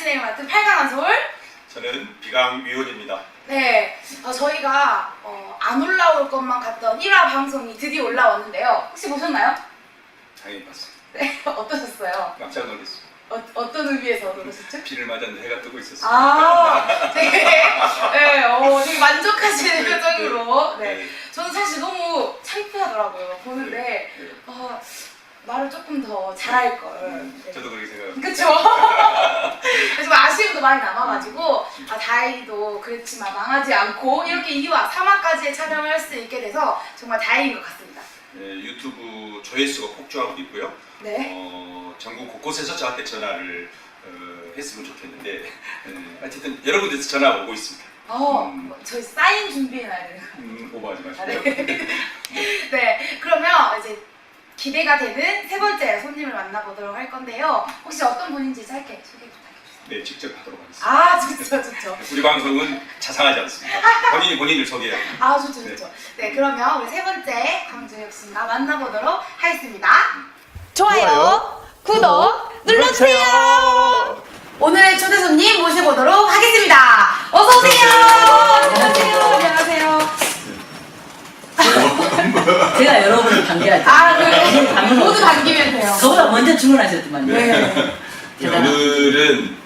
진행을 맡은 8강한 서울. 저는 비강 위원입니다. 네, 저희가 안 올라올 것만 같던 1화 방송이 드디어 올라왔는데요. 혹시 보셨나요? 당연히 봤습니다. 네, 어떠셨어요? 깜짝 놀랐습니다. 어떤 의미에서 그러셨죠? 비를 맞았는데 해가 뜨고 있었어요. 아, 되게, 되게 만족하시는 표정으로. 네. 저는 사실 너무 창피하더라고요. 보는데, 네. 말을 조금 더 잘할 걸. 네. 저도 그렇게 생각합니다. 그쵸? 그래서 아쉬움도 많이 남아가지고, 다행히도 그렇지만 망하지 않고, 이렇게 2화, 3화까지의 촬영을 할 수 있게 돼서 정말 다행인 것 같습니다. 네, 유튜브 조회수가 폭주하고 있고요. 네. 전국 곳곳에서 저한테 전화를 했으면 좋겠는데 어쨌든 여러 군데서 전화가 오고 있습니다. 저희 사인 준비해놔야 돼요. 오버하지 마시고요. 아, 네. 네, 그러면 이제 기대가 되는 세 번째 손님을 만나보도록 할 건데요. 혹시 어떤 분인지 짧게 소개 부탁해주세요. 네, 직접 하도록 하겠습니다. 아, 좋죠. 우리 방송은 자상하지 않습니다. 본인을 소개해야 합니다. 아, 좋죠. 네, 그러면 우리 세 번째 강준혁 씨가 만나보도록 하겠습니다. 좋아요, 구독 눌러주세요. 오늘의 초대 손님 모셔보도록 하겠습니다. 어서 오세요. 안녕하세요. 제가 여러분을 반겨야죠. 모두 반기면 돼요. 저보다 먼저 주문하셨더만요. 네. 오늘은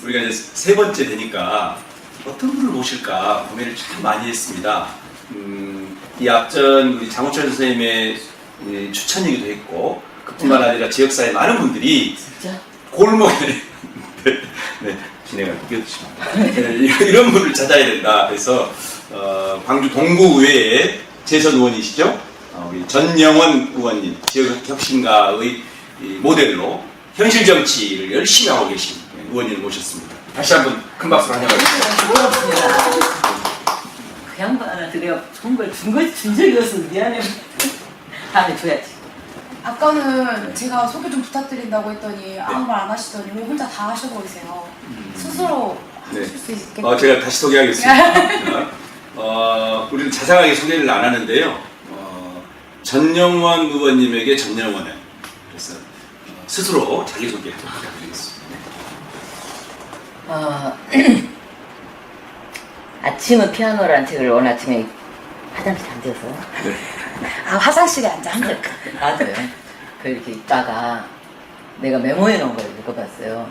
우리가 이제 세 번째 되니까 어떤 분을 모실까 고민을 참 많이 했습니다. 이 앞전 우리 장호철 선생님의 추천이기도 했고 그뿐만 아니라 지역사회 많은 분들이 진짜? 골목에 네, 진행을 끼워주십니다. 이런 분을 찾아야 된다. 그래서 광주 동구의회의 재선 의원이시죠? 우리 전영원 의원님, 지역 혁신가의 모델로 현실 정치를 열심히 하고 계신 의원님을 모셨습니다. 다시 한번 큰 박수로 환영합니다. 고맙습니다. 그 양반한테 내가 좋은 걸 준 적이 없어. 미안해. 다음에 줘야지. 아까는 제가 소개 좀 부탁드린다고 했더니 아무 말 안 하시더니 왜 혼자 다 하셔버리세요? 스스로 하실 수 있겠네요. 제가 다시 소개하겠습니다. 우리는 자세하게 소개를 안 하는데요. 전영원 의원님에게 전영원은 그래서 스스로 자기소개 좀 부탁드리겠습니다. 아침은 피아노라는 책을 오늘 아침에 화장실 앉아서 네. 아, 화장실에 앉아. 맞아요. 이렇게 있다가 내가 메모해 놓은 걸 읽어봤어요.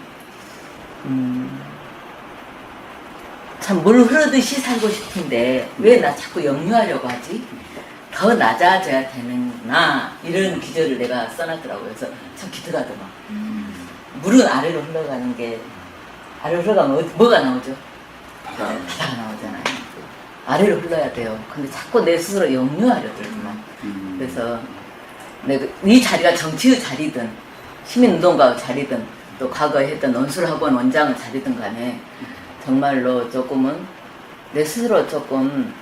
참 물 흐르듯이 살고 싶은데 왜 나 자꾸 역류하려고 하지? 더 낮아져야 되는구나 이런 기절을 내가 써놨더라고요. 그래서 참 기특하더만. 물은 아래로 흘러가는 게 아래로 흘러가면 뭐가 나오죠? 바다가 나오잖아요. 아래로 흘러야 돼요. 근데 자꾸 내 스스로 역류하려 들더만. 그래서 내가 이 자리가 정치의 자리든 시민운동가 자리든 또 과거에 했던 논술학원 원장의 자리든 간에 정말로 조금은 내 스스로 조금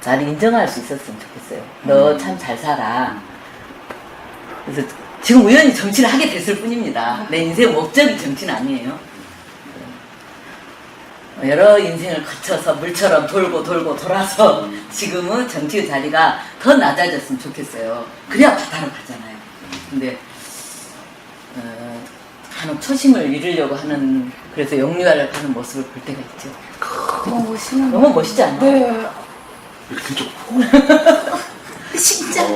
잘 인정할 수 있었으면 좋겠어요. 너 참 잘 살아. 그래서 지금 우연히 정치를 하게 됐을 뿐입니다. 내 인생 목적이 정치는 아니에요. 여러 인생을 거쳐서 물처럼 돌고 돌아서 지금은 정치의 자리가 더 낮아졌으면 좋겠어요. 그래야 바다로 가잖아요. 근데 간혹 초심을 잃으려고 하는, 그래서 역류하려고 하는 모습을 볼 때가 있죠. 너무 멋있는. 너무 멋있지 않나요? 네. 이렇게 좋고 진짜.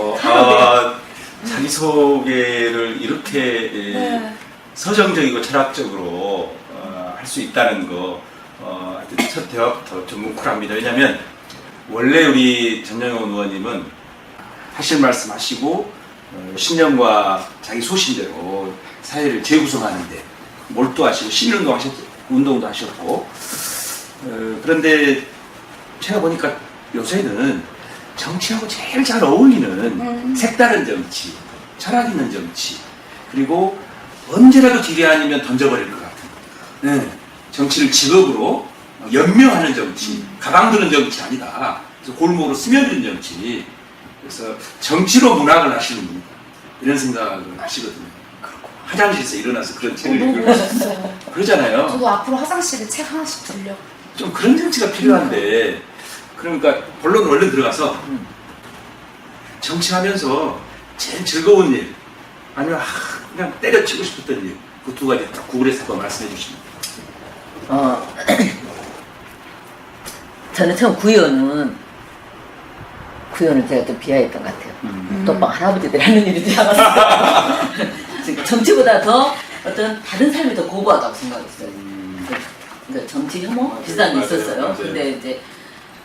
자기소개를 이렇게 네. 서정적이고 철학적으로 할 수 있다는 거 하여튼 첫 대화부터 좀 뭉클합니다. 왜냐하면 원래 우리 전영원 의원님은 하실 말씀 하시고 신념과 자기 소신대로 사회를 재구성하는데 몰두하시고 운동도 하셨고 그런데 제가 보니까 요새는 정치하고 제일 잘 어울리는 색다른 정치, 철학 있는 정치, 그리고 언제라도 기회 아니면 던져버릴 것 같은 정치를 직업으로 연명하는 정치, 가방 드는 정치 아니다. 그래서 골목으로 스며드는 정치. 그래서 정치로 문학을 하시는 분, 이런 생각을 하시거든요. 화장실에서 일어나서 그런 책을 읽고 그러잖아요. 저도 앞으로 화장실에 책 하나씩 들려. 좀 그런 정치가 필요한데, 그러니까 본론 얼른 들어가서 정치하면서 제일 즐거운 일, 아니면 그냥 때려치고 싶었던 일, 그 두 가지 딱 구글해서 한번 말씀해 주시면. 저는 처음 구의원은 제가 좀 비하했던 것 같아요. 또빵 할아버지들이 하는 일이지 않았어요. 정치보다 더 어떤 다른 삶이 더 고고하다고 생각했어요. 그러니까 정치 혐오 비슷한 게 있었어요. 맞아요. 근데 이제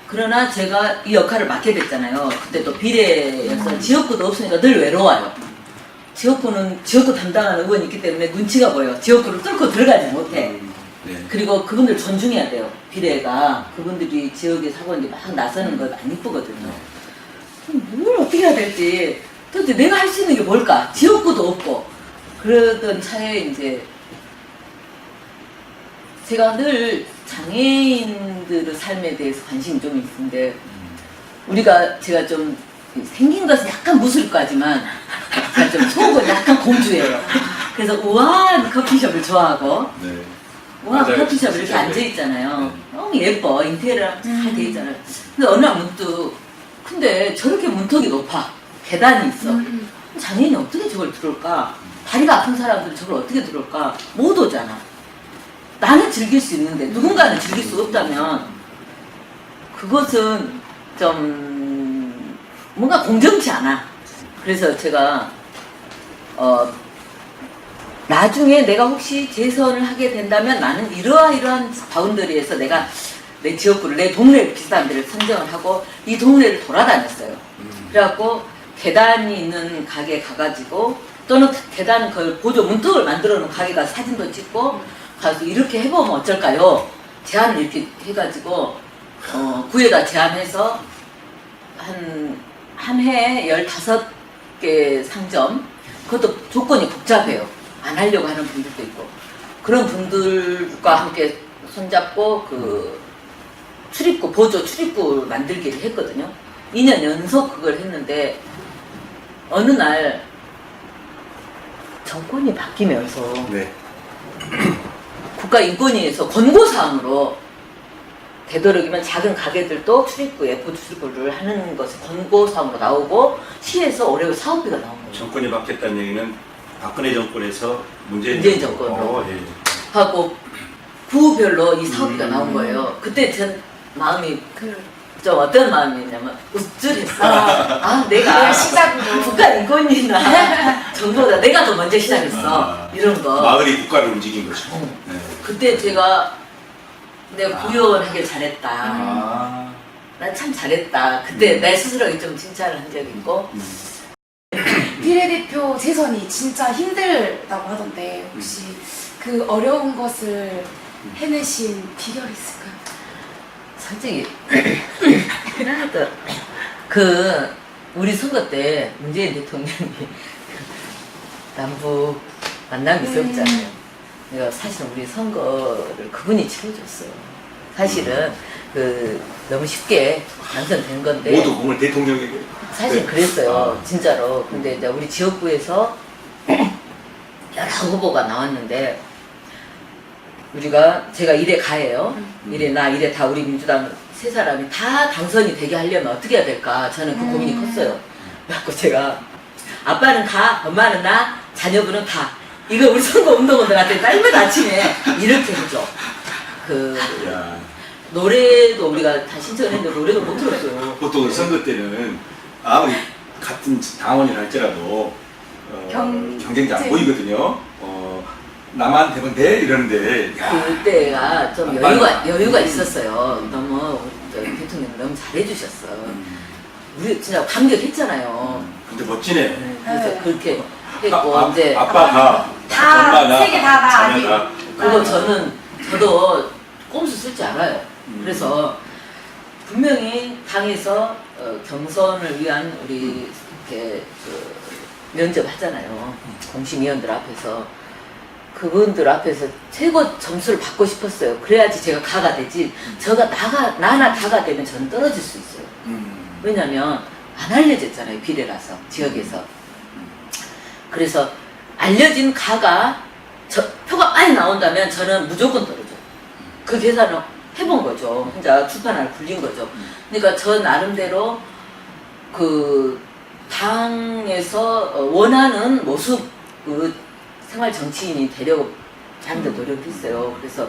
그러나 제가 이 역할을 맡게 됐잖아요. 그때 또 비례여서 지역구도 없으니까 늘 외로워요. 지역구는 지역구 담당하는 의원이 있기 때문에 눈치가 보여. 지역구를 뚫고 들어가지 못해. 네. 그리고 그분들 존중해야 돼요. 비례가 그분들이 지역에 사고 이제 막 나서는 거 많이 이쁘거든요. 뭘 어떻게 해야 될지 도대체 내가 할 수 있는 게 뭘까? 지역구도 없고 그러던 차에 이제 제가 늘 장애인들의 삶에 대해서 관심이 좀 있는데 제가 좀 생긴 것은 약간 무술까지만 제가 좀 속은 약간 공주예요. 그래서 우아한 커피숍을 좋아하고 네. 우아한 맞아요. 커피숍에 이렇게 진짜, 앉아있잖아요. 네. 너무 예뻐. 인테리어랑 잘 돼 있잖아요. 근데 어느 날 문득 근데 저렇게 문턱이 높아. 계단이 있어. 장애인이 어떻게 저걸 들어올까? 다리가 아픈 사람들이 저걸 어떻게 들어올까? 못 오잖아. 나는 즐길 수 있는데 누군가는 즐길 수 없다면 그것은 좀 뭔가 공정치 않아. 그래서 제가 나중에 내가 혹시 재선을 하게 된다면 나는 이러한 바운더리에서 내가 내 지역구를 내 동네 비슷한 데를 선정을 하고 이 동네를 돌아다녔어요. 그래갖고 계단이 있는 가게 가가지고 또는 계단 그 보조 문턱을 만들어 놓은 가게 가서 사진도 찍고 가서 이렇게 해보면 어쩔까요? 제안을 이렇게 해가지고 구에다 제안해서 한 해에 15개 상점 그것도 조건이 복잡해요. 안 하려고 하는 분들도 있고 그런 분들과 함께 손잡고 그 출입구 보조 출입구 만들기를 했거든요. 2년 연속 그걸 했는데 어느 날 정권이 바뀌면서 네. 국가인권위에서 권고사항으로 되도록이면 작은 가게들도 출입구에 보조 출입구를 하는 것이 권고사항으로 나오고 시에서 올해 사업비가 나온 거예요. 정권이 바뀌었다는 얘기는 박근혜 정권에서 문재인 정권으로 예. 하고 구별로 이 사업비가 나온 거예요. 그때 전 마음이 좀 어떤 마음이냐면 우쭐했어. 내가 시작으로 국가인권위나 정보다 내가 더 먼저 시작했어. 이런 거. 마을이 국가를 움직인 거죠. 네. 그때 내가 구의원 하길 잘했다. 아. 난 참 잘했다. 그때 내 스스로에게 좀 칭찬을 한 적이 있고. 비례대표 재선이 진짜 힘들다고 하던데 혹시 그 어려운 것을 해내신 비결이 있을까요? 솔직히 우리 선거 때 문재인 대통령이 남북 만남이 있었잖아요. 내가 사실 우리 선거를 그분이 치러줬어요. 사실은 너무 쉽게 당선된 건데 모두 공을 대통령에게. 사실 네. 그랬어요. 진짜로. 근데 이제 우리 지역구에서 여러 후보가 나왔는데 제가 1회 가예요. 1회 나 1회 다 우리 민주당 세 사람이 다 당선이 되게 하려면 어떻게 해야 될까? 저는 그 고민이 컸어요. 그래갖고 제가 아빠는 가, 엄마는 나, 자녀분은 가. 이거 우리 선거 운동원들한테 날마다 아침에 이렇게 해줘. 야. 노래도 우리가 다 신청을 했는데 노래도 못 들었어요. 보통 선거 때는 아무리 같은 당원이라 할지라도 경쟁자 안 보이거든요. 나만 되면 돼 이러는데. 그때가 좀 여유가 있었어요. 너무 대통령 너무 잘해주셨어. 우리 진짜 감격했잖아요. 근데 멋지네요. 그래서 네. 그렇게 했고 이제 아빠가 다, 세개다 자녀가. 그리고 저도 꼼수 쓸 줄 알아요. 그래서 분명히 당에서 경선을 위한 우리 이렇게 면접 하잖아요. 공심위원들 앞에서 그분들 앞에서 최고 점수를 받고 싶었어요. 그래야지 제가 가가 되지. 나나 가가 되면 저는 떨어질 수 있어요. 왜냐면 안 알려졌잖아요. 비례라서 지역에서. 그래서 알려진 가가 표가 많이 나온다면 저는 무조건 떨어져요. 그 계산을 해본 거죠. 혼자 출판을 굴린 거죠. 그러니까 저 나름대로 당에서 원하는 모습 생활 정치인이 되려고 자기도 노력했어요. 그래서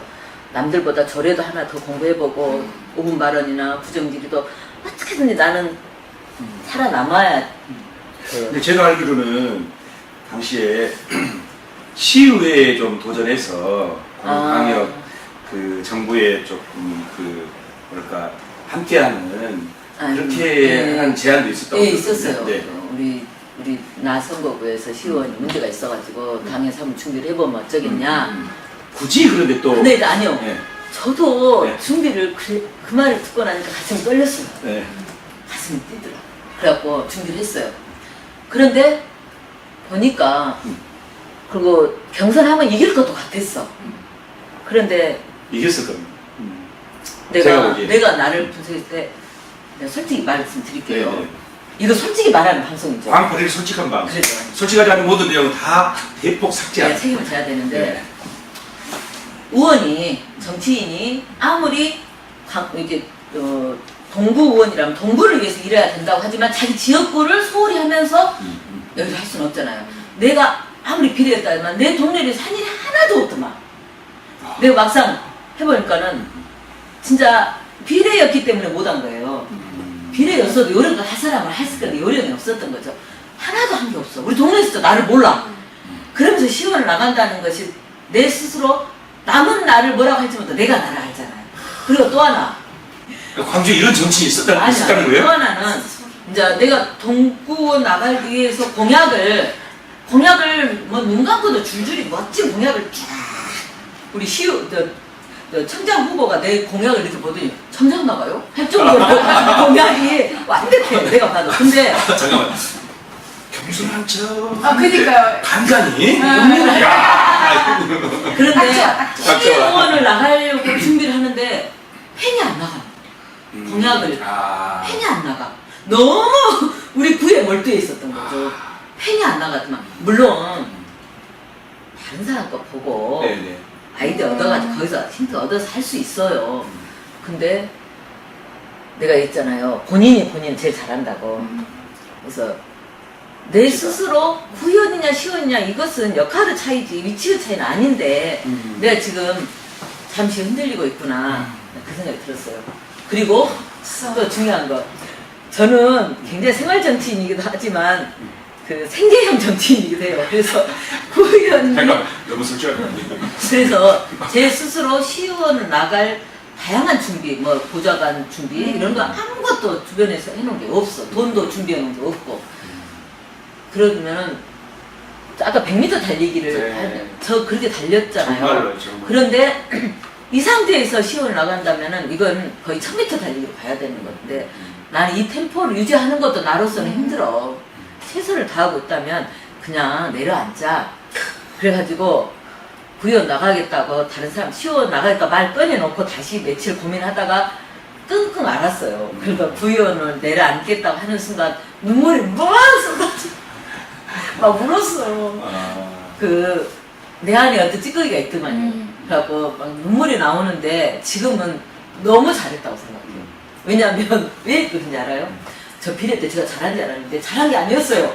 남들보다 저래도 하나 더 공부해보고 5분 발언이나 부정지리도 어떻게든지 나는 살아남아야 돼요. 근데 제가 알기로는 당시에 시의회에 좀 도전해서 광역 그 정부에 조금 그 뭐랄까 함께하는 그렇게 한 제안도 있었다고. 네, 있었어요. 네. 우리 나 선거구에서 시의원이 문제가 있어가지고 당에서 한번 준비를 해보면 어쩌겠냐. 굳이 그런데 또. 근데 아니요. 네. 저도 네. 준비를 그 말을 듣고 나니까 가슴이 떨렸어요. 네. 가슴이 뛰더라. 그래갖고 준비를 했어요. 그런데 보니까 그리고 경선하면 이길 것도 같았어. 그런데 이겼을 겁니다. 제가 보기에. 내가 나를 분석했을 때 내가 솔직히 말씀드릴게요. 네, 네. 이거 솔직히 말하는 방송이죠. 광팔일 솔직한 방. 그래요. 솔직하지 않은 모든 내용은 다 대폭 삭제하는. 책임을 져야 되는데 네. 의원이 정치인이 아무리 이게 동구 의원이라면 동구를 위해서 일해야 된다고 하지만 자기 지역구를 소홀히 하면서 여기서 할 수는 없잖아요. 내가 아무리 비례했다지만 내 동네에 산 일이 하나도 없더만. 내가 막상 해보니까는 진짜 비례였기 때문에 못한 거예요. 비례였어도 요령도 할 사람을 했을 건데 요령이 없었던 거죠. 하나도 한 게 없어. 우리 동네에서도 나를 몰라. 그러면서 시원을 나간다는 것이 내 스스로 남은 나를 뭐라고 할지 모르도 내가 나를 알잖아요. 그리고 또 하나. 광주에 이런 정치인이 있었다는 아니야. 거예요? 또 하나는 이제 내가 동구 나가기 위해서 공약을 뭐 눈 감고도 줄줄이 멋진 공약을 쫙 우리 청장 후보가 내 공약을 이렇게 보더니 청장 나가요? 할 정도로 공약이 완벽해 내가 봐도. 근데 잠깐만. 겸손한 척. 그니까요. 간간히. 야. 그런데 딱좋아. 시의원을 나가려고 준비를 하는데 펜이 안 나가. 공약을 펜이 안 나가. 너무 우리 구에 몰두해 있었던 거죠. 펜이 안 나가지만 물론 다른 사람 거 보고 네네. 아이디어 얻어가지고 거기서 힌트 얻어서 할 수 있어요. 근데 내가 있잖아요. 본인이 제일 잘한다고. 그래서 내 스스로 구의원이냐 시의원이냐 이것은 역할의 차이지 위치의 차이는 아닌데 내가 지금 잠시 흔들리고 있구나 그 생각이 들었어요. 그리고 또 중요한 거 저는 굉장히 생활정치인이기도 하지만 그 생계형 정치인이기도 해요. 그래서 구의원이 잠깐만. 너무 솔직하게. 그래서 제 스스로 시의원을 나갈 다양한 준비, 뭐 보좌관 준비 이런 거 아무것도 주변에서 해놓은 게 없어. 돈도 준비해놓은 게 없고. 그러면은 아까 100m 달리기를 네. 저 그렇게 달렸잖아요. 정말로, 정말. 그런데 이 상태에서 시험을 나간다면은 이건 거의 1000m 달리기로 가야 되는 건데 나는 이 템포를 유지하는 것도 나로서는 힘들어. 최선을 다하고 있다면 그냥 내려앉자. 그래가지고 구의원 나가겠다고 다른 사람 시의원 나갈까 말 꺼내놓고 다시 며칠 고민하다가 끙끙 앓았어요. 그러니까 구의원을 내려앉겠다고 하는 순간 눈물이 막 쏟아져. 막 울었어. 내 안에 어떤 찌꺼기가 있더만요. 그래갖고 막 눈물이 나오는데 지금은 너무 잘했다고 생각해요. 왜냐하면 왜 그런지 알아요? 저 비례 때 제가 잘한 줄 알았는데 잘한 게 아니었어요.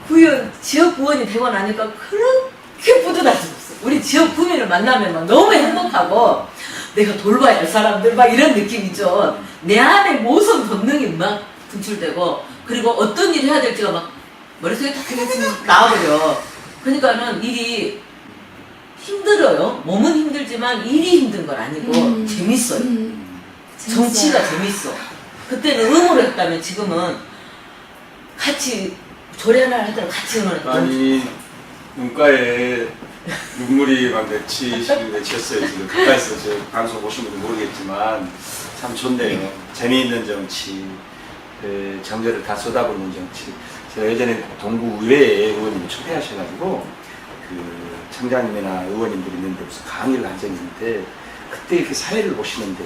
구의원, 지역 구원이 되고 나니까 그렇게 뿌듯하지 없어. 우리 지역 구민을 만나면 막 너무 행복하고 내가 돌봐야 할 사람들 막 이런 느낌이죠. 내 안에 모성 본능이 막 분출되고 그리고 어떤 일을 해야 될지가 막 머릿속에 딱 나와버려. 그러니까는 일이 힘들어요. 몸은 힘들지만 일이 힘든 건 아니고 재밌어요. 정치가 재밌어. 그때는 의무로 했다면 지금은 같이 조례 하나를 하더라도 같이 의논했다. 아니 눈가에 눈물이 막 맺혔어요. 지금 가까이서 제 방송 보신 분들 모르겠지만 참 좋네요. 재미있는 정치, 정제를 다 쏟아붓는 정치. 제가 예전에 동구 의회에 의원님을 초대하셔가지고 그 청장님이나 의원님들이 있는데 무슨 강의를 한 적이 있는데 그때 이렇게 사회를 보시는데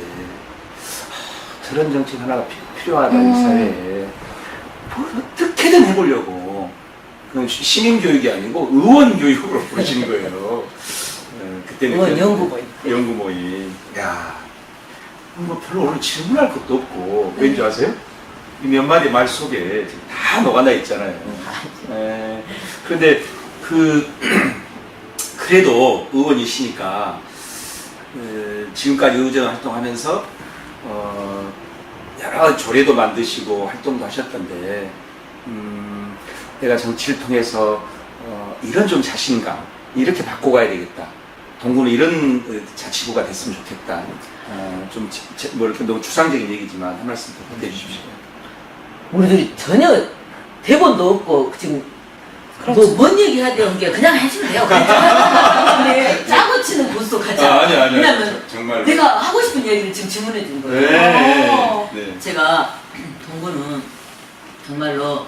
저런 정치 하나가 필요하다 이 사회에 뭘 어떻게든 해보려고 그건 시민교육이 아니고 의원교육으로 보시는 거예요. 그때는 의원 연구모임. 연구모임. 야, 뭐 별로 오늘 질문할 것도 없고 왠지 아세요? 이 몇 마디 말 속에 지금 다 녹아나 있잖아요. 그런데 그래도 의원이시니까 지금까지 의정 활동하면서 여러 조례도 만드시고 활동도 하셨던데 내가 정치를 통해서 이런 좀 자신감 이렇게 바꿔가야 되겠다. 동구는 이런 자치구가 됐으면 좋겠다. 뭐 이렇게 너무 추상적인 얘기지만 한 말씀 더 해주십시오. 우리들이 전혀 대본도 없고 지금 뭔 얘기 해야 되는 게 그냥 해주면 돼요. 근데 짜고 치는 고스도 가지 않아요. 아니. 왜냐면 정말. 내가 하고 싶은 얘기를 지금 질문해 주는 거예요. 네. 제가 동구는 정말로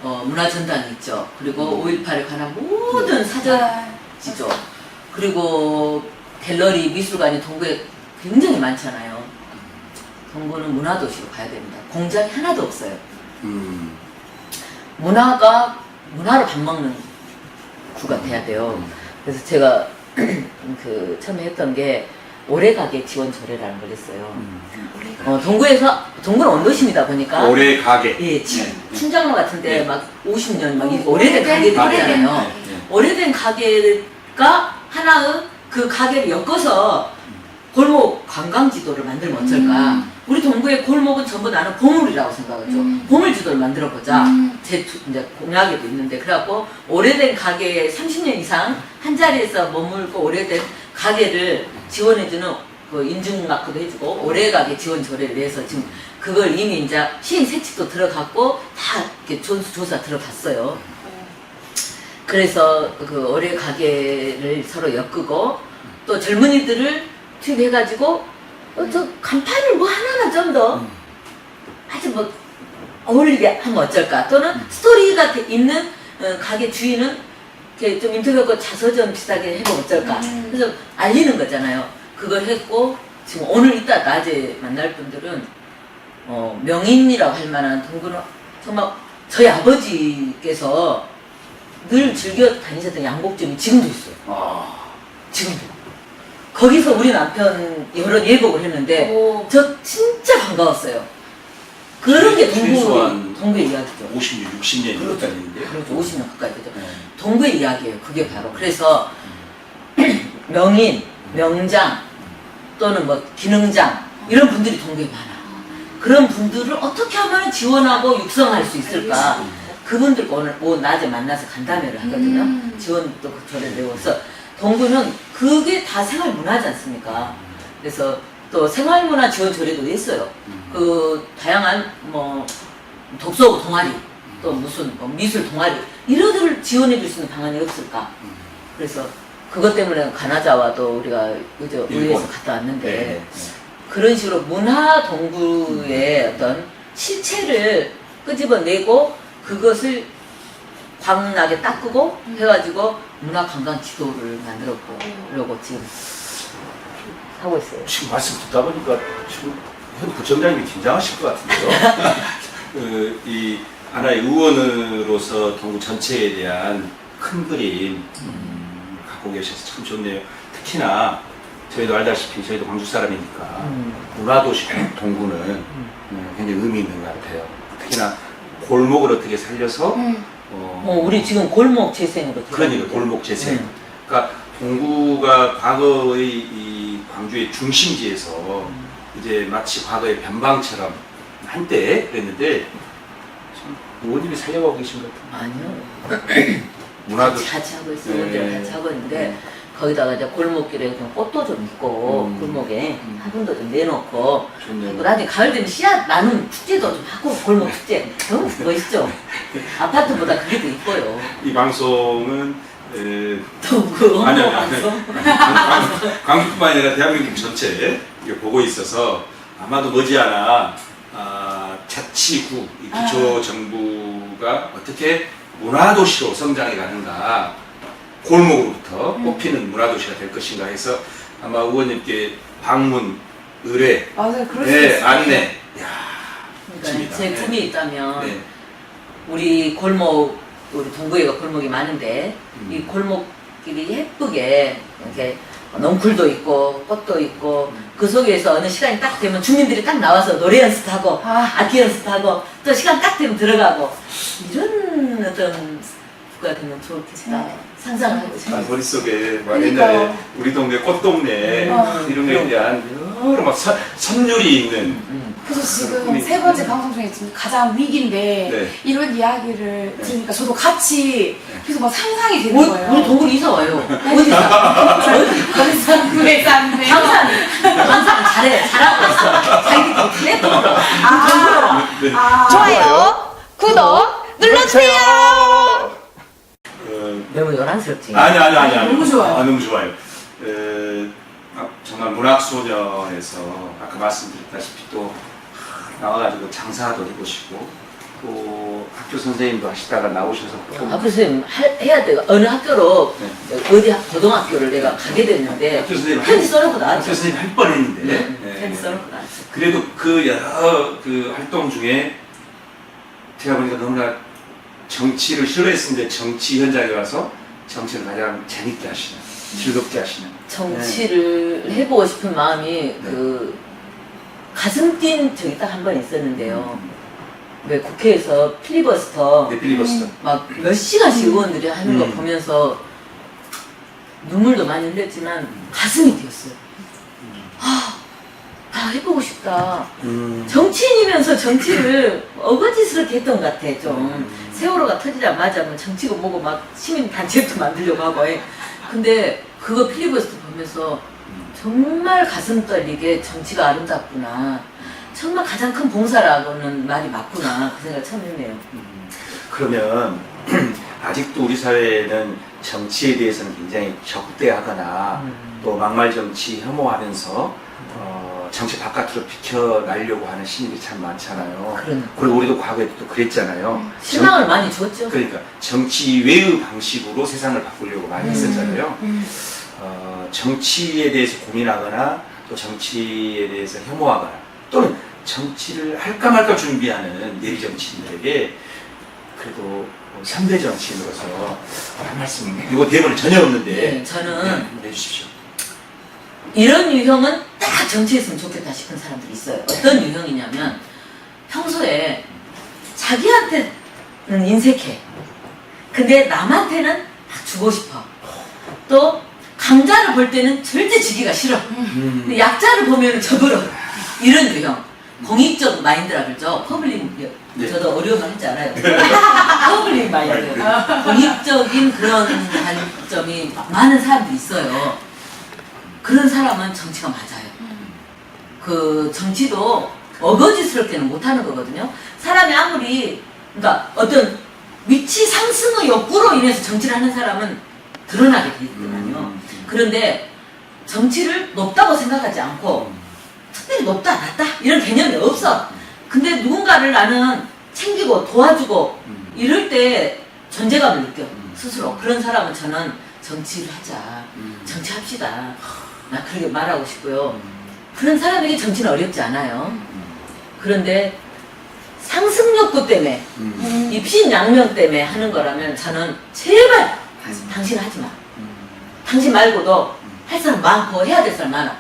문화전당이 있죠. 그리고 5.18에 관한 모든 사전지죠. 그리고 갤러리, 미술관이 동구에 굉장히 많잖아요. 동구는 문화도시로 가야 됩니다. 공장이 하나도 없어요. 문화로 밥 먹는 구가 돼야 돼요. 그래서 제가 처음에 했던 게 오래가게 지원조례라는 걸 했어요. 동구는 언도시입니다 보니까. 오래가게. 예, 춘장로 같은데 네. 막 50년 막 오래된 가게들 있잖아요. 오래된 가게가 하나의 그 가게를 엮어서 골목 관광지도를 만들면 어쩔까. 우리 동구의 골목은 전부 나는 보물이라고 생각하죠. 보물지도를 만들어보자. 제 이제 공약에도 있는데, 그래갖고 오래된 가게에 30년 이상 한 자리에서 머물고 오래된 가게를 지원해주는 그 인증마크도 해주고 오래가게 지원 조례를 내서 지금 그걸 이미 이제 시행 세칙도 들어갔고 다 이렇게 조사 들어갔어요. 그래서 그 오래가게를 서로 엮고 또 젊은이들을 투입해가지고 저 간판을 뭐 하나만 좀 더 아주 뭐 어울리게 하면 어쩔까. 또는 스토리가 있는 가게 주인은 이렇게 좀 인터뷰하고 자서전 비슷하게 해보면 어쩔까. 그래서 알리는 거잖아요. 그걸 했고 지금 오늘 이따 낮에 만날 분들은 명인이라고 할 만한 동구는 정말 저희 아버지께서 늘 즐겨 다니셨던 양복점이 지금도 있어요. 지금도. 거기서 우리 남편 여러 예복을 했는데 저 진짜 반가웠어요. 그런 게 동구의 이야기죠. 50년, 60년이 그렇죠. 가까이인데. 그렇죠. 50년 가까이 되죠. 동구의 이야기예요. 그게 바로. 그래서 명인, 명장 또는 뭐 기능장 이런 분들이 동구에 많아. 그런 분들을 어떻게 하면 지원하고 육성할 수 있을까? 그분들 오늘 낮에 만나서 간담회를 하거든요. 지원도 저를 내워서 동구는 그게 다 생활문화지 않습니까? 그래서 또 생활문화 지원 조례도 있어요. 그 다양한 뭐 독서 동아리 또 무슨 뭐 미술 동아리 이런 지원해 줄 수 있는 방안이 없을까? 그래서 그것 때문에 가나자와도 우리가 의회에서 갔다 왔는데 그런 식으로 문화 동구의 어떤 실체를 끄집어내고 그것을 광나게 닦고 해가지고 문화관광 지도를 만들어보려고 지금 하고 있어요. 지금 말씀 듣다 보니까 지금 현 부총장님이 긴장하실 것 같은데요. 이 하나의 의원으로서 동구 전체에 대한 큰 그림 갖고 계셔서 참 좋네요. 특히나 저희도 알다시피 저희도 광주 사람이니까 문화도시 동구는 굉장히 의미 있는 것 같아요. 특히나 골목을 어떻게 살려서 우리 지금 골목 재생으로 그러니까 골목 재생. 그러니까 동구가 과거의 이 광주의 중심지에서 이제 마치 과거의 변방처럼 한때 그랬는데 참 의원님이 살려가고 계신 것 같아요. 아니요. 문화도 같이 하고 있어요. 의원들 같이 하고 있는데 거기다가 이제 골목길에 좀 꽃도 좀 있고 골목에 화분도 좀 내놓고 좋네요. 나중에 가을 되면 씨앗 나는 축제도 좀 하고 골목 축제 너무 멋있죠. 아파트보다 그게 더 이뻐요. 이 방송은 동구 아니요. 방송. 광주뿐만 아니라 대한민국 전체 이거 보고 있어서 아마도 머지않아 자치구 이 기초 정부가 어떻게 문화도시로 성장해 가는가, 골목으로부터 뽑히는 문화도시가 될 것인가 해서 아마 의원님께 방문, 의뢰, 맞아요. 그럴 수 있어요. 안내. 그러니까 제 꿈이 있다면 네. 우리 골목, 우리 동구에가 골목이 많은데 이 골목길이 예쁘게 이렇게 넝쿨도 있고 꽃도 있고 그 속에서 어느 시간이 딱 되면 주민들이 딱 나와서 노래 연습하고 악기 연습하고 또 시간 딱 되면 들어가고 이런 어떤 학교가 되면 좋겠다 네. 상상을 하고 싶어요. 머릿속에 막 그러니까요. 옛날에 우리 동네 꽃동네 이런 거에 대한 여러 막 선율이 있는 그래서 지금 꿈이- 세 번째 방송 중에 지금 가장 위기인데 네. 이런 이야기를 들으니까 저도 같이 계속 막 상상이 되는 우리 거예요. 동굴 이사 와요. 어디서? 강산구에 쌌는데 항상 잘하고 있어. 자기들이 어떻게 또 좋아요, 구독 눌러주세요. 너무 요란스럽지? 아니. 너무 좋아요. 너무 좋아요. 정말 문학소녀에서 아까 말씀드렸다시피 또 나와가지고 장사도 해보시고 또 학교 선생님도 하시다가 나오셔서 또 학교 선생님 해야 돼요. 어느 학교로 네. 어디 고등학교를 내가 가게 됐는데 학교 선생님 편지 써놓고 나왔죠. 학교 선생님 할 뻔했는데 네. 편지 써놓고 나왔죠. 그래도 그 여러 그 활동 중에 제가 보니까 너무나 정치를 싫어했는데 정치 현장에 와서 정치를 가장 재밌게 하시는, 즐겁게 하시는. 정치를 해보고 싶은 마음이 그 가슴 뛴 적이 딱 한 번 있었는데요. 왜 국회에서 필리버스터 네, 필리버스터. 막 몇 시간씩 의원들이 하는 거 보면서 눈물도 많이 흘렸지만 가슴이 뛰었어요. 아, 해보고 싶다. 정치인이면서 정치를 어거지스럽게 했던 것 같아, 좀. 세월호가 터지자마자 뭐 정치고 뭐고 막 시민단체도 만들려고 하고 해. 근데 그거 필리버스터 보면서 정말 가슴 떨리게 정치가 아름답구나. 정말 가장 큰 봉사라고는 말이 맞구나. 그 생각을 처음 했네요. 그러면 아직도 우리 사회에는 정치에 대해서는 굉장히 적대하거나 또 막말 정치 혐오하면서 정치 바깥으로 비켜나려고 하는 시민들이 참 많잖아요. 그리고 우리도 과거에도 또 그랬잖아요. 실망을 많이 줬죠. 그러니까 정치 외의 방식으로 세상을 바꾸려고 많이 했었잖아요. 정치에 대해서 고민하거나 또 정치에 대해서 혐오하거나 또는 정치를 할까 말까 준비하는 내리 정치인들에게 그래도 3대 정치인으로서 한 말씀, 이거 대본에 전혀 없는데 네, 저는 해주십시오. 이런 유형은 딱 정치했으면 좋겠다 싶은 사람들이 있어요. 어떤 유형이냐면 평소에 자기한테는 인색해. 근데 남한테는 막 주고 싶어. 또 강자를 볼 때는 절대 지기가 싫어. 근데 약자를 보면 저버려. 이런 유형. 공익적 마인드라 그러죠. 퍼블릭, 네. 저도 어려움을 하지 않아요. 퍼블릭 마인드. 공익적인 그런 관점이 많은 사람들이 있어요. 그런 사람은 정치가 맞아요. 그 정치도 어거지스럽게는 못하는 거거든요. 사람이 아무리 그러니까 어떤 위치 상승의 욕구로 인해서 정치를 하는 사람은 드러나게 돼 있거든요. 그런데 정치를 높다고 생각하지 않고 특별히 높다 낮다 이런 개념이 없어. 근데 누군가를 나는 챙기고 도와주고 이럴 때 존재감을 느껴 스스로. 그런 사람은 저는 정치를 하자, 정치합시다. 나 그렇게 말하고 싶고요. 그런 사람에게 정치는 어렵지 않아요. 그런데 상승욕구 때문에 입신양명 때문에 하는 거라면 저는 제발 당신 하지 마. 당신 말고도 할 사람 많고 해야 될 사람 많아.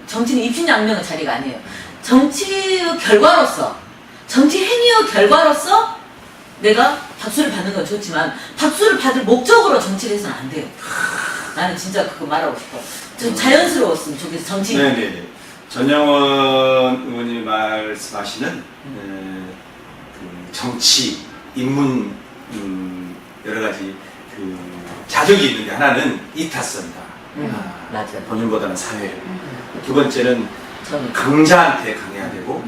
정치는 입신양명의 자리가 아니에요. 정치의 결과로서, 정치 행위의 결과로서 내가 박수를 받는 건 좋지만 박수를 받을 목적으로 정치를 해서는 안 돼요. 나는 진짜 그거 말하고 싶어. 좀 자연스러웠으면 좋겠어, 정치. 네네네. 전영원 의원님이 말씀하시는 그 정치, 인문 여러 가지 그 자격이 있는데 하나는 이타성이다. 맞아요. 본인보다는 사회. 두 번째는 저는 강자한테 강해야 되고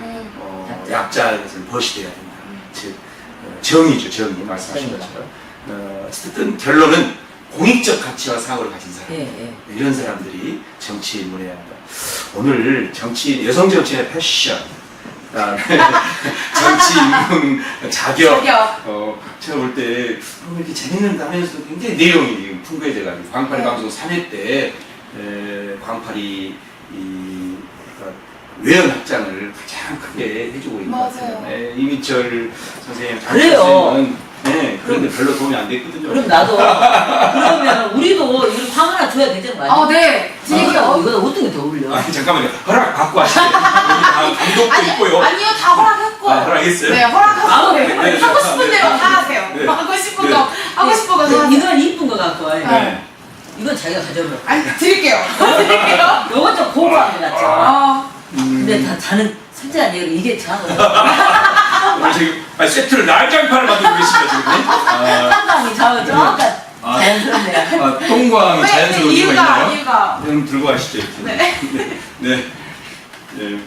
약자에서는 벗이 돼야 된다. 즉 정의죠, 정의 말씀하신 정의다. 것처럼. 어쨌든 결론은 공익적 가치와 사고를 가진 사람. 예. 이런 사람들이 정치에 문해야 한다. 오늘 정치, 여성 정치인의 패션, 그다음에 정치 인문 자격. 제가 볼 때 이렇게 재밌는 하면서도 굉장히 내용이 풍부해져가지고 광팔이 방송 3회 때 광팔이 외연 확장을 가장 크게 해주고 있는 것 같아요. 맞아요. 이민철 선생님, 그래요. 선생님은 그런데 별로 도움이 안 됐거든요. 그럼 나도 그러면 우리도 이거 방 하나 줘야 되는 거 아니야? 네. 이거 어떤 게 더 어울려? 아니 잠깐만요. 허락 받고 하시죠. 감독도 있고요. 아니요, 다 허락했고. 허락했어요? 네, 허락하고. 아, 네. 네. 하고 싶은 대로 다 하세요. 네. 하고 싶은 네. 거 거 사세요. 이건 이쁜 거 갖고 와요. 네. 이건 자기가 가져오면. 아니, 드릴게요. 드릴게요. 요건 좀 고고한 거 같죠. 근데 다 자는 솔직한 얘기로 이게 참. 오늘 지금 세트를 날장판을 만들고 계십니다 지금. 한방이 좌우 조금 자연스럽네요. 똥광이 자연스러운 이유가 있나요? 이유가. 그럼 들고 가시죠. 이렇게. 네. 네. 네.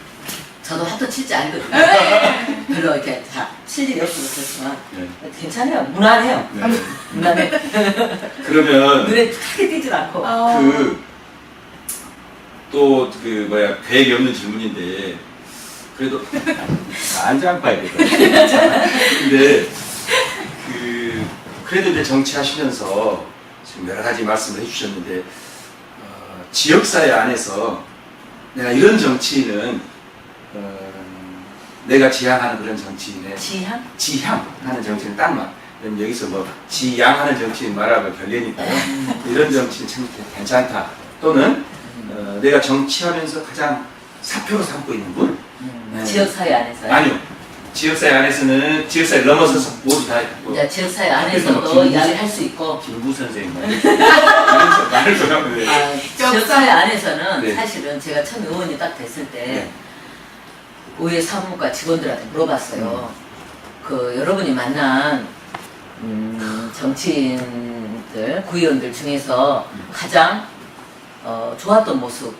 저도 하도 칠 줄 알거든요. 네. 별로 이렇게 칠 일이 없어서 그렇지만 네. 괜찮아요. 무난해요. 네. 무난해. 그러면 눈에 크게 띄질 않고. 또 그 뭐야 계획이 없는 질문인데 그래도 안장파야겠다. 근데 그래도 이제 정치하시면서 지금 여러 가지 말씀을 해주셨는데 지역사회 안에서 내가 이런 정치인은 내가 지향하는 그런 정치인의 지향하는 정치인 딱 맞. 그럼 여기서 뭐 지향하는 정치인 말하고 결례니까요. 이런 정치인 참 괜찮다. 또는 내가 정치하면서 가장 사표로 삼고 있는 분? 지역사회 안에서요? 아니요. 지역사회 안에서는 지역사회 넘어서서 모두 다 있고. 이제 지역사회 안에서도 이야기를 할 수 있고. 김부 선생님 말을 좋아하는데. 지역사회 안에서는 네. 사실은 제가 처음 의원이 딱 됐을 때 네. 의회 사무과 직원들한테 물어봤어요. 그 여러분이 만난 정치인들, 구의원들 중에서 가장 좋았던 모습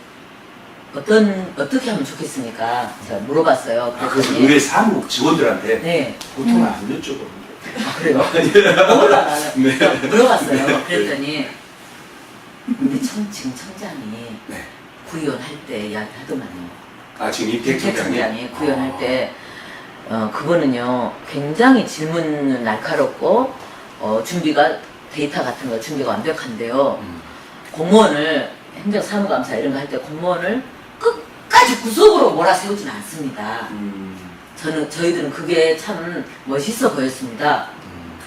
어떻게 하면 좋겠습니까? 제가 물어봤어요. 그래서 의회 사무 직원들한테 네. 보통 안 여쭤보는데. 아, 그래요? 몰라 나는. 네. 물어봤어요. 그랬더니 우리 지금 청장이 네. 구의원 할 때 이야기 하더만요. 아 지금 임택 청장이 구의원 할 때 그거는요 굉장히 질문은 날카롭고 준비가 데이터 같은 거 준비가 완벽한데요. 공무원을 행정사무감사 이런 거 할 때 공무원을 끝까지 구속으로 몰아세우지는 않습니다. 저희들은 그게 참 멋있어 보였습니다.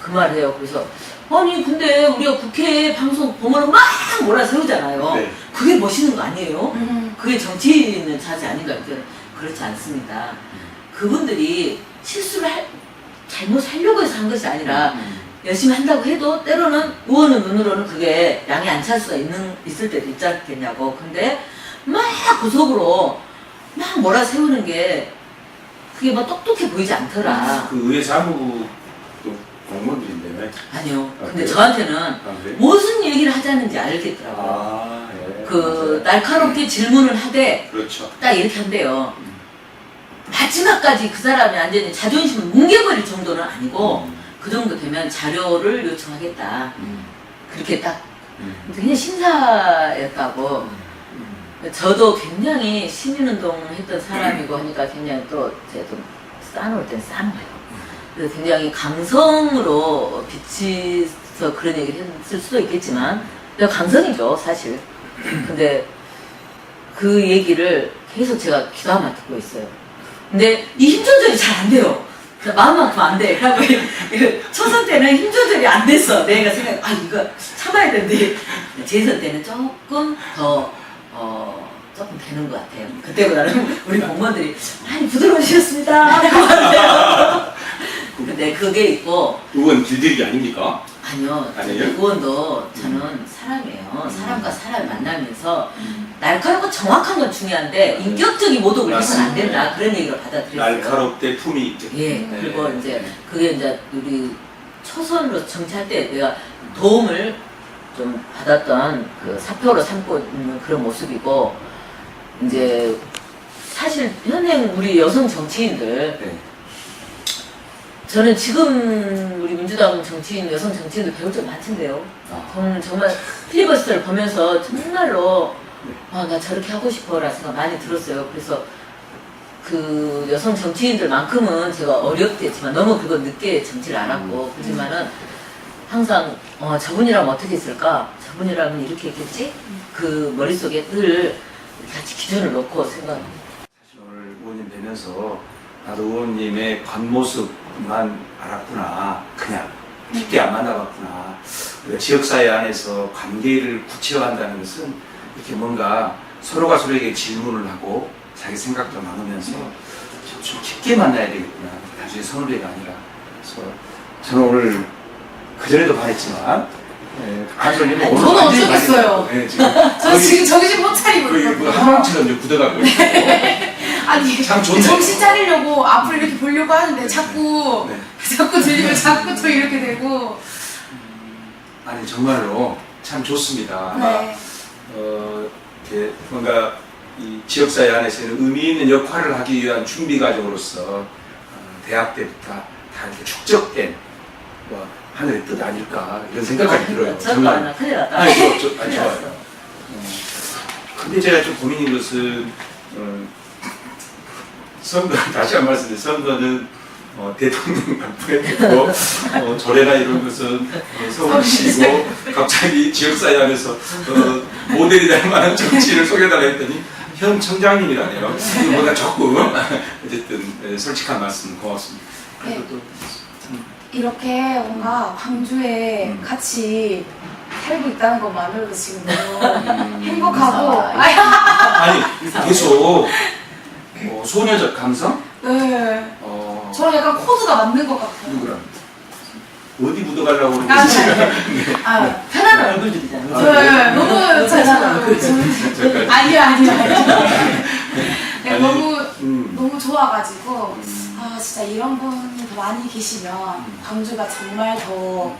그 말을 해요. 그래서 아니 근데 우리가 국회 방송 보면은 막 몰아세우잖아요. 네. 그게 멋있는 거 아니에요? 그게 정치인의 자세 아닌가요? 그렇지 않습니다. 그분들이 잘못하려고 해서 한 것이 아니라 열심히 한다고 해도 때로는 의원의 눈으로는 그게 양이 안 찰 수가 있을 때도 있지 않겠냐고. 근데 막 구속으로 막 몰아세우는 게 그게 막 똑똑해 보이지 않더라. 그 의회 사무부 공무원들인데 왜? 아니요. 아, 근데 그래요? 저한테는 그래요? 무슨 얘기를 하자는지 알겠더라고요. 아, 예. 그 날카롭게 질문을 하되 그렇죠. 딱 이렇게 한대요. 마지막까지 그 사람이 완전히 자존심을 뭉개버릴 정도는 아니고 그 정도 되면 자료를 요청하겠다. 그렇게 딱 그냥 심사였다고. 저도 굉장히 시민운동 했던 사람이고 하니까 굉장히 또 제가 좀 싸놓을 땐 싼 거예요. 그래서 굉장히 감성으로 비치서 그런 얘기를 했을 수도 있겠지만 내가 감성이죠 사실. 근데 그 얘기를 계속 제가 귀담아 듣고 있어요. 근데 이 힘 조절이 잘 안 돼요. 마음만큼 안 돼. 그래갖고 초선 때는 힘 조절이 안 됐어. 내가 이거 참아야 되는데 재선 때는 조금 더 조금 되는 것 같아요. 그때보다는 우리 공무원들이 많이 부드러우셨습니다. 근데 그게 있고 의원 길들이기 아닙니까? 아니요. 아니에요? 의원도 저는 사람이에요. 사람과 사람 만나면서 날카롭고 정확한 건 중요한데 인격적인 모독을 해서는 안 된다. 그런 얘기를 받아들였어요. 날카롭되 품이 있게. 예. 그리고 이제 그게 이제 우리 초선으로 정치할 때 내가 도움을 좀 받았던 그 사표로 삼고 있는 그런 모습이고 이제 사실 현행 우리 여성 정치인들 네. 저는 지금 우리 민주당 정치인, 여성 정치인들 배울 점 많던데요. 저는 정말 필리버스터를 보면서 정말로 나 저렇게 하고 싶어라는 생각 많이 들었어요. 그래서 그 여성 정치인들만큼은 제가 어렵겠지만 너무 그거 늦게 정치를 안 하고 그렇지만은 항상 저분이라면 어떻게 했을까? 저분이라면 이렇게 했겠지? 그 머릿속에 늘 같이 기준을 놓고 생각합니다. 사실 오늘 의원님 되면서 나도 의원님의 겉모습만 알았구나. 그냥 깊게 안 만나봤구나. 우리가 지역사회 안에서 관계를 구체화한다는 것은 이렇게 뭔가 서로가 서로에게 질문을 하고 자기 생각도 나누면서 좀 깊게 만나야 되겠구나. 나중에 선후배가 아니라. 그래서 저는 오늘 그전에도 말했지만 네, 가수님 아니, 저는 어쩌겠어요. 네, 지금 저 지금 정신 못 차리고 거의 뭐 있거든요. 한방처럼 이제 굳어가고 있어요. 아니 참 좋네요. 정신 차리려고 앞으로 이렇게 보려고 하는데 자꾸 네. 자꾸 들리면 자꾸 또 이렇게 되고. 아니 정말로 참 좋습니다. 네. 이렇게 뭔가 이 지역사회 안에서는 의미 있는 역할을 하기 위한 준비 과정으로서 대학 때부터 다 이렇게 축적된 뭐 하늘의 뜻 아닐까 이런 생각까지 들어요. 저도 하나 큰일 났다. 아니, 큰일 좋아요. 났어. 근데 제가 좀 고민인 것은 선거 다시 한 말씀드리면 선거는 대통령 발표에 됐고 조례나 이런 것은 서울시고 갑자기 지역사회 안에서 모델이 될 만한 정치를 소개해달라 했더니 현 청장님이라네요. 이거보다 조금 어쨌든 솔직한 말씀 고맙습니다. 그래도 또 이렇게 뭔가 광주에 같이 살고 있다는 것만으로도 지금 너무 행복하고. 아니 계속 소녀적 감성? 네. 저랑 약간 코드가 맞는 것 같아요. 누구랑? 어디 묻어가려고 아, 그러는지 네. 아, 편안한 얼굴들이잖아. 네, 너무 편안한 저는 아니요. 네, 아니, 너무 좋아가지고 아 진짜 이런 분이 더 많이 계시면 광주가 정말 더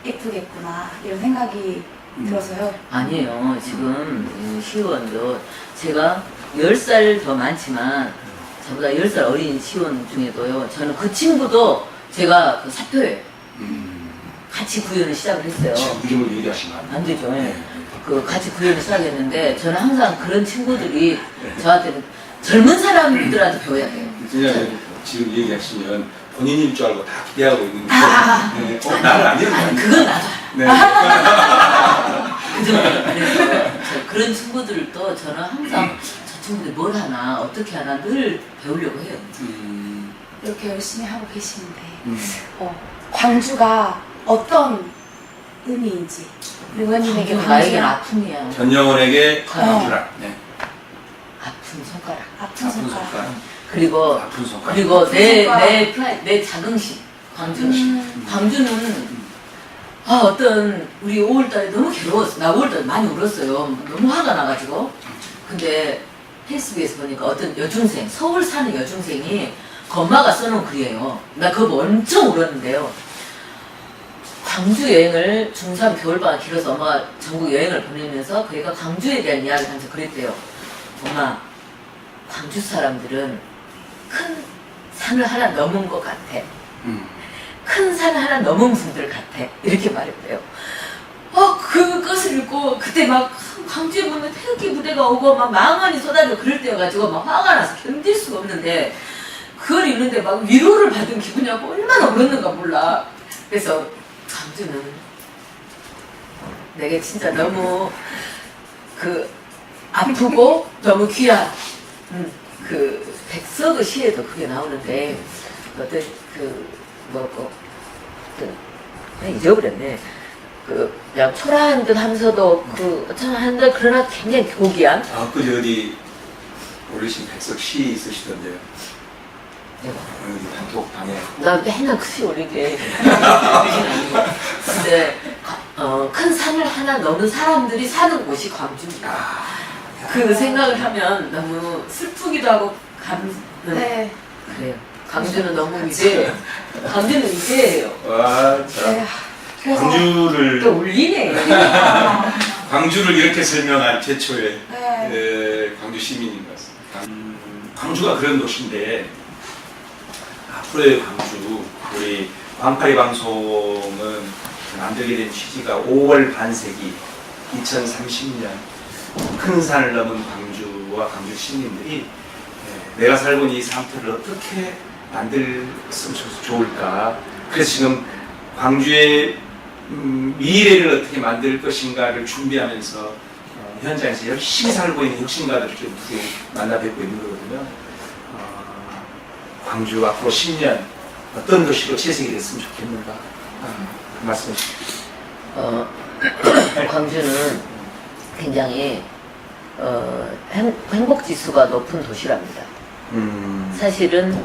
예쁘겠구나 이런 생각이 들어서요. 아니에요. 지금 시의원도 제가 10살 더 많지만 저보다 10살 어린 시의원 중에도요. 저는 그 친구도 제가 그 사표에 같이 구현을 시작을 했어요. 지금 이름을 얘기하시면 안 돼요. 안 되죠. 그 같이 구현을 시작했는데 저는 항상 그런 친구들이 저한테는 젊은 사람들한테 배워야 돼요. 왜냐하면 지금 얘기하시면 본인일 줄 알고 다 기대하고 있는데 네, 나는 아니었는데 아니 그건 나도 네. 그죠? 그래서 그런 친구들도 저는 항상 저 친구들이 뭘 하나 어떻게 하나 늘 배우려고 해요. 이렇게 열심히 하고 계시는데 광주가 어떤 의미인지 의원님에게 나에겐 광주가 아픔이야. 전영원에게 광주라. 네. 아픈 손가락. 아픈 손가락. 그리고 아픈 손가락. 그리고 아픈 손가락. 내 자긍심. 광주는 광주는 어떤 우리 5월달에 너무 괴로웠어. 나 5월달에 많이 울었어요. 너무 화가 나가지고. 근데 페이스북에서 보니까 어떤 여중생, 서울 사는 여중생이 그 엄마가 써놓은 글이에요. 나 그거 엄청 울었는데요. 광주 여행을 중3 겨울방학 길어서 엄마가 전국 여행을 보내면서 그 애가 광주에 대한 이야기를 하면서 그랬대요. 엄마, 광주 사람들은 큰 산을 하나 넘은 것 같아. 큰 산을 하나 넘은 분들 같아. 이렇게 말했대요. 그것을 읽고 그때 막 광주에 보면 태극기 부대가 오고 막 망언이 쏟아지고 그럴 때여가지고 막 화가 나서 견딜 수가 없는데 그걸 읽는데 막 위로를 받은 기분이라고 얼마나 울었는가 몰라. 그래서 광주는 내게 진짜 너무 아프고 너무 귀한 그 백석의 시에도 그게 나오는데 어떤 잊어버렸네. 그냥 초라한 듯 하면서도 한데 그러나 굉장히 교기한. 그저 어디 어르신 백석 시 있으시던데요. 내가 어디 단톡방에. 나 맨날 그 시 올리게. 근데 큰 산을 하나 넘은 사람들이 사는 곳이 광주입니다. 그 생각을 하면 너무 슬프기도 하고 네. 그래요. 광주는 너무 위대해요. 광주는 위대해요. 와, 자. 네. 그래서 광주를 또 울리네. 광주를 이렇게 설명한 최초의 네. 광주 시민인 것 같습니다. 광주가 그런 도시인데 앞으로의 광주 우리 광파리 방송은 만들게 된 취지가 5월 반세기 2030년 큰 산을 넘은 광주와 광주 시민들이 내가 살고 있는 이 상태를 어떻게 만들었으면 좋을까. 그래서 지금 광주의 미래를 어떻게 만들 것인가를 준비하면서 현장에서 열심히 살고 있는 혁신가들을 좀 만나 뵙고 있는 거거든요. 광주 앞으로 10년 어떤 도시로 재생이 됐으면 좋겠는가. 그 말씀해 주십시오. 광주는 굉장히 행복지수가 높은 도시랍니다. 사실은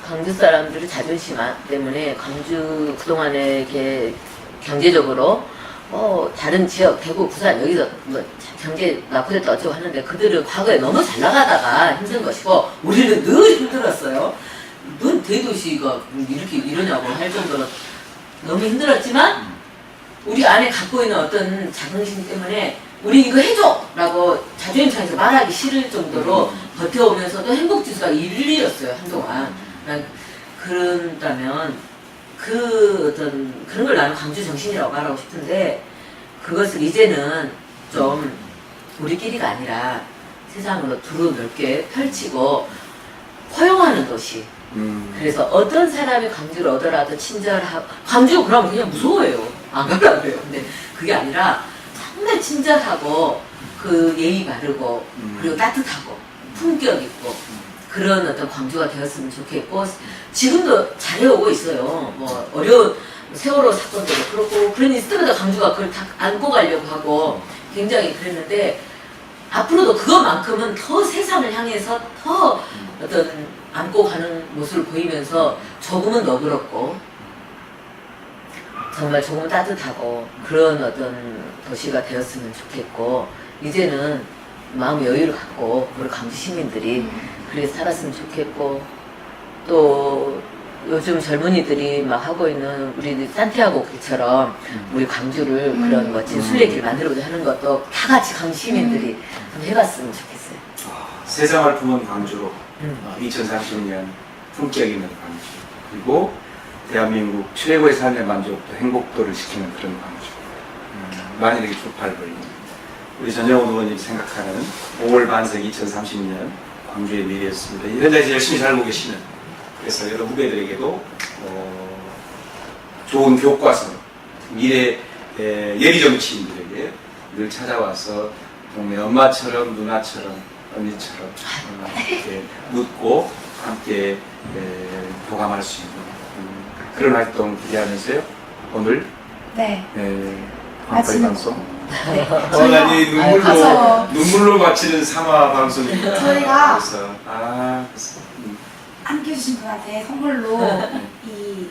광주 사람들의 자존심 때문에 광주 그동안에 이렇게 경제적으로 다른 지역, 대구, 부산, 여기서 뭐 경제 낙후됐다 어쩌고 하는데 그들은 과거에 너무 잘 나가다가 힘든 것이고, 우리는 늘 힘들었어요. 넌 대도시가 이렇게 이러냐고 할 정도로 너무 힘들었지만, 우리 안에 갖고 있는 어떤 자긍심 때문에 우리 이거 해줘! 라고 자존심 상해서 말하기 싫을 정도로 버텨오면서도 행복지수가 1위였어요, 한동안. 난 그런다면 그런 걸 나는 광주 정신이라고 말하고 싶은데, 그것을 이제는 좀 우리끼리가 아니라 세상으로 두루 넓게 펼치고 허용하는 도시. 그래서 어떤 사람이 광주를 오더라도 친절하고, 광주 그러면 그냥 무서워해요. 안 가려고 그래요. 근데 그게 아니라 정말 친절하고 그 예의 바르고 그리고 따뜻하고 품격 있고 그런 어떤 광주가 되었으면 좋겠고, 지금도 잘해오고 있어요. 뭐 어려운 세월호 사건도 그렇고 그런 있을 때마다 광주가 그걸 다 안고 가려고 하고 굉장히 그랬는데, 앞으로도 그것만큼은 더 세상을 향해서 더 어떤 안고 가는 모습을 보이면서 조금은 너그럽고 정말 조금 따뜻하고 그런 어떤 도시가 되었으면 좋겠고, 이제는 마음 여유를 갖고 우리 광주 시민들이 그렇게 살았으면 좋겠고, 또 요즘 젊은이들이 막 하고 있는 우리 산티아고 길처럼 우리 광주를 그런 멋진 순례길 만들어보자 하는 것도 다 같이 광주 시민들이 한번 해봤으면 좋겠어요. 세상을 품은 광주로 2030년 품격 있는 광주, 그리고 대한민국 최고의 삶의 만족도 행복도를 지키는 그런 광주. 만일에게 주파를 벌리는 우리 전정훈 의원님이 생각하는 5월 반생 2030년 광주의 미래였습니다. 현장에서 열심히 살고 계시는, 그래서 여러 후배들에게도 좋은 교과서, 미래 예비 정치인들에게 늘 찾아와서 동네 엄마처럼 누나처럼 언니처럼 이렇게 묻고 함께 교감할 수 있는 그런 활동 기대하면서요. 오늘 네. 광파이 방송 네. 원한이 가서- 눈물로 바치는 삼화 방송입니다. 저희가 그래서 그래서 함께 해주신 분한테 선물로 이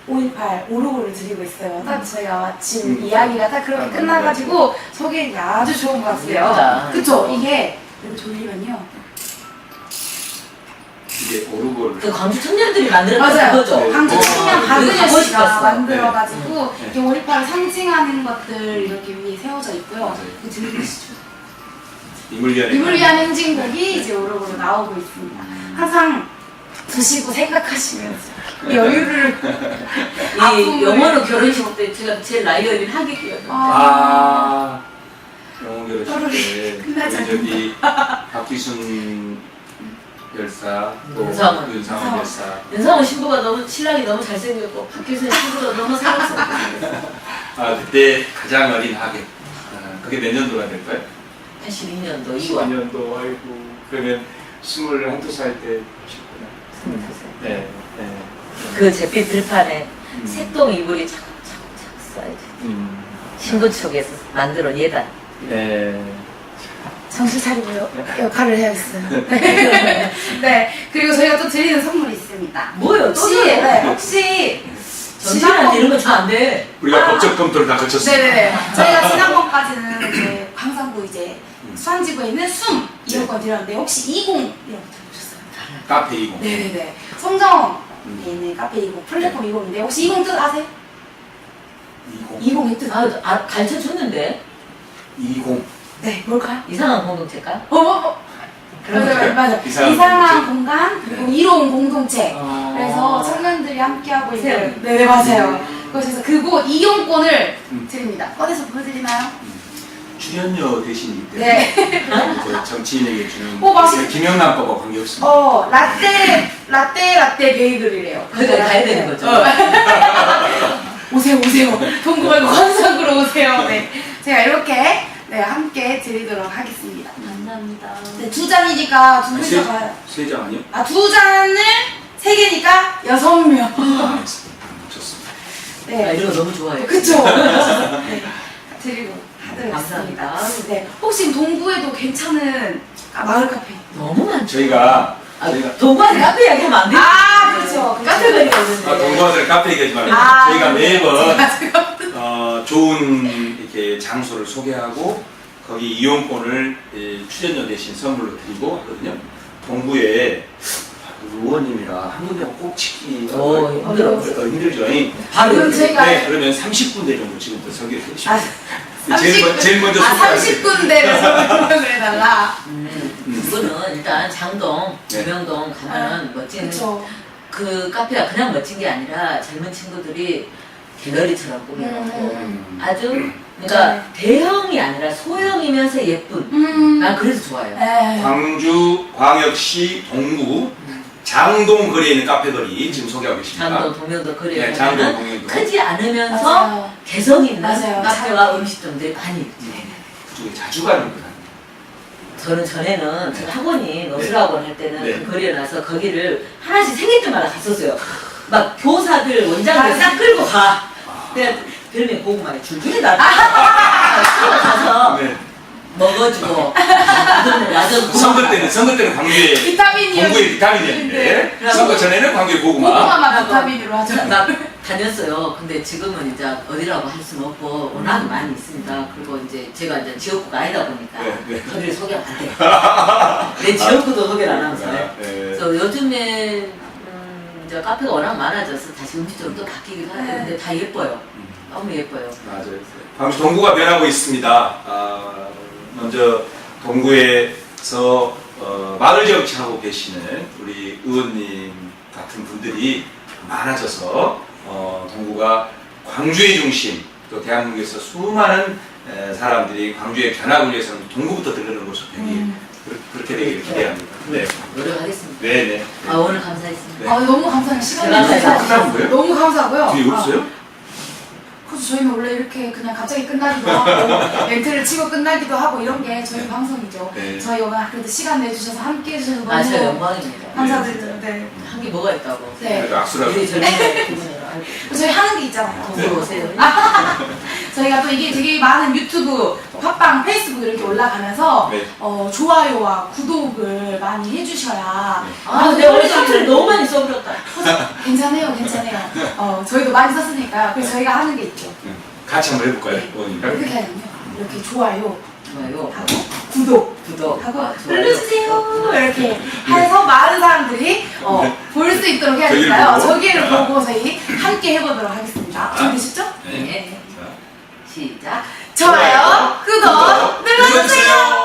5.18 오로고를 드리고 있어요. 딱 저희가 마침 이야기가 딱 그렇게 끝나가지고 소개하기 아주 좋은 것 같아요. 예쁘다. 그쵸? 이게 이렇게 돌리면요. 이게 오르골 그 광주 청년들이 만들었던 맞아요. 그거죠. 네. 광주 청년 이거 박은여 갖고 씨가 싶었어. 만들어가지고 네. 이렇게 5.18을 상징하는 것들 이렇게 위에 세워져 있고요. 맞아요. 그 들으시죠. 이물 위한 이물 위한 행진곡이 이제 오로고로 나오고 있습니다. 항상 드시고 생각하시면서 여유를 이 아픔을- 영어로 결혼식 때 제가 제일 나이 어린 하객이었는데 영어 결혼식 때 끝나지 우리 저기 박기순 열사 또 윤상원. 윤상원 열사 윤상원 신부가 너무 신랑이 너무 잘생겼고 박규선 신부가 너무 사랑스럽고 그때 가장 어린 하객. 그게 몇 년도가 될까요? 82년도 2월 2년도 아이고 그러면 21~2살 때셨구나. 네. 그 잿빛 들판에 색동 이불이 차곡차곡 쌓여져 신부 쪽에서 만들어 예단. 네. 정신 차리고요. 역할을 해야겠어요. 네. 그리고 저희가 또 드리는 선물이 있습니다. 뭐요? 또 혹시 전사한테 이런 거 주면 안 돼. 우리가 법적 검토를 다 거쳤습니다. 네네네. 저희가 지난번까지는 이제 광산구 이제 수안지구에 있는 숨 이용권 드렸는데 혹시 20 이런 거 들어보셨어요? 카페 20. 네네네. 성정에 있는 카페 20 플랫폼 20인데 혹시 20 뜻 아세요? 20. 20의 뜻. 가르쳐 줬는데 20. 네. 뭘까요? 이상한 공동체일까? 맞아. 이상한 이상한 공동체? 공간 그리고 이로운 공동체. 그래서 청년들이 함께하고 있는. 네네 맞아요. 그래서 그곳 이용권을 드립니다. 꺼내서 보여드리나요? 출연료 대신이기 때문에 네. 이제 정치인에게 주는 맛있- 김영란법과 관계없습니다. 라떼 베이글이래요. 거기다 가야 되는 거죠. 오세요. 돈 구하고 환상으로 오세요. 네. 제가 이렇게 함께 드리도록 하겠습니다. 감사합니다. 네, 2잔이니까 두 분이서 가요. 3장 아니요? 2잔을 3개니까 6명. 좋습니다. 나 이런 거 너무 좋아해요. 그쵸? 네. 드리고 하도록 감사합니다. 하겠습니다. 네. 혹시 동구에도 괜찮은 마을 카페? 너무 많죠. 저희가 동구한테 카페 이야기하면 안 돼. 그렇죠. 카페 가게 없는데. 동거들 카페 얘기하지 말고 아, 저희가 네. 매번 제가 좋은 이렇게 장소를 소개하고 거기 이용권을 출연료 대신 선물로 드리고 하거든요. 동구에 의원님이라 한 군데 꼭 지키기 힘들죠. 바로 그럼 제가 네, 그러면 30군데 정도 지금부터 소개해 주시죠. 아, 제일 먼저 30군데를 설명을 해달라. 그거는 일단 장동, 네. 구명동 가면은 멋진 그쵸. 그 카페가 그냥 멋진 게 아니라 젊은 친구들이 갤러리처럼 꾸며놓고 아주 그러니까 대형이 아니라 소형이면서 예쁜 난 그래서 좋아요. 네. 광주 광역시 동구 장동 거리에 있는 카페들이 지금 소개하고 계십니다. 장동, 동명도 거리에 네, 장동, 가면 동명도. 크지 않으면서 맞아요. 개성 있는 맞아요. 카페와 음식점들이 많이 있죠. 그쪽에 자주 가는 거예요. 저는 전에는 제가 학원이 노술학원 할 때는 네. 그 거리에 나서 거기를 하나씩 생길 때마다 갔었어요. 막 교사들, 원장들 싹 끌고 가. 그래 별명 고구마에 줄줄이 나. 가서 네. 먹어주고 완전 선거 때는 광주에 비타민이요. 동구에 비타민이었는데 네. 선거 전에는 광주에 고구마. 고구마만 비타민으로 하죠. 막 다녔어요. 근데 지금은 이제 어디라고 할 수는 없고 워낙 많이 있습니다. 그리고 이제 제가 이제 지역구가 아니다 보니까 네, 네. 거기를 소개가 안 돼요. 내 지역구도 소개를 안 하면서. 네. 그래서 요즘에 이제 카페가 워낙 많아져서 다시 음식점도 또 바뀌기도 하는데 근데 다 예뻐요. 너무 예뻐요. 맞아요. 광주 동구가 변하고 있습니다. 먼저 동구에서 마을 정치하고 계시는 우리 의원님 같은 분들이 많아져서 동구가 광주의 중심, 또 대한민국에서 수많은 사람들이 광주의 변화를 위해서는 동구부터 들르는 모습 그렇게 되기를 기대합니다. 네. 노력하겠습니다. 네네. 아 오늘 감사했습니다. 네. 아, 너무 감사해요. 시간이 감사해요. 끝나는 거예요? 너무 감사하고요. 뒤에 없어요? 그래서 저희는 원래 이렇게 그냥 갑자기 끝나기도 하고 멘트를 치고 끝나기도 하고 이런 게 저희 방송이죠. 네. 저희 오늘 그래도 시간 내주셔서 함께 해주셔서 아, 저 너무 영광입니다. 감사드리는데 한 게 뭐가 있다고. 네. 그래도 악수라도. 우리 젊은 기분으로 저희 하는 게 있잖아요. 동구로 오세요. 저희가 또 이게 되게 많은 유튜브, 팟빵, 페이스북 이렇게 올라가면서 네. 좋아요와 구독을 많이 해주셔야 아, 내가 우리 사투리 너무 많이 써버렸다. 괜찮아요. 저희도 많이 썼으니까요. 그래서 저희가 하는 게 있죠. 같이 한번 해볼까요? 의원님랑? 어떻게 하냐면 이렇게 좋아요 좋아요. 하고 구독 구독. 하고 눌러주세요 이렇게 해서 많은 사람들이 볼 수 있도록 해야 저기를 되니까요. 보고? 저기를 보고 저희 함께 해보도록 하겠습니다. 준비되셨죠? 네. 자. 시작. 좋아요, 구독 눌러주세요.